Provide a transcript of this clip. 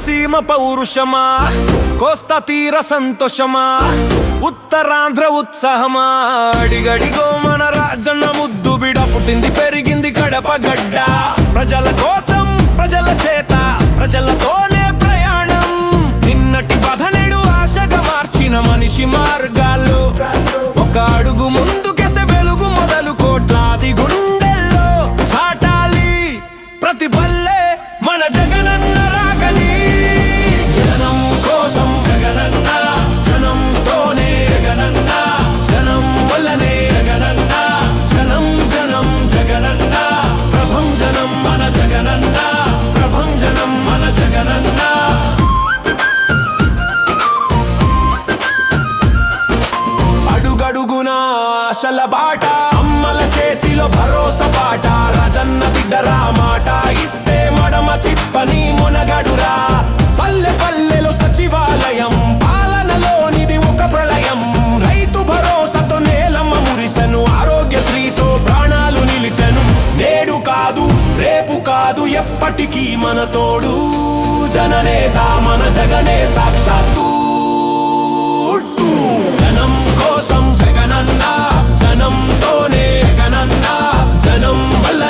రాయలసీమ పౌరుషమా, కోస్తా తీర సంతోషమా, ఉత్తరాంధ్ర ఉత్సాహమా, అడిగడిగో మన రాజన్న ముద్దు బిడ పుట్టింది పెరిగింది కడప గడ్డ. ప్రజల కోసం ప్రజల చేత ప్రజలతోనే ప్రయాణం, నిన్నటి బాధ నేడు ఆశగా మార్చిన మనిషి మార్గాల్లో. ఒక అడుగు ముందుకేస్తే వెలుగు మొదలు కోట్లాది గుండెల్లో చాటాలి ప్రతి పల్లె మన జగనన్న రాగలి. జనం కోసం జగనన్న, జనంతోనే జగనన్న, జనం వల్లనే జగనన్న, జనం జనం జగనన్న, ప్రభంజనం మన జగనన్న, ప్రభంజనం మన జగనన్న. అడుగడుగునా ఆశల బాట, అమ్మల చేతిలో భరోసా పాట, రాజన్న బిడ్డరా మాట ఇస్తే మడమ తిప్పని మునగడురా. పల్లె పల్లెలో సచివాలయం, పాలనలోనిది ఒక ప్రళయం, రైతు భరోసాతో నేలమ్మ మురిసెను, ఆరోగ్యశ్రీతో ప్రాణాలు నిలిచెను. నేడు కాదు రేపు కాదు ఎప్పటికీ మన తోడు, జననేత మన జగనే సాక్షాత్తు. జనం కోసం జగనన్న, జనంతోనే జగనన్న, జనం వల్ల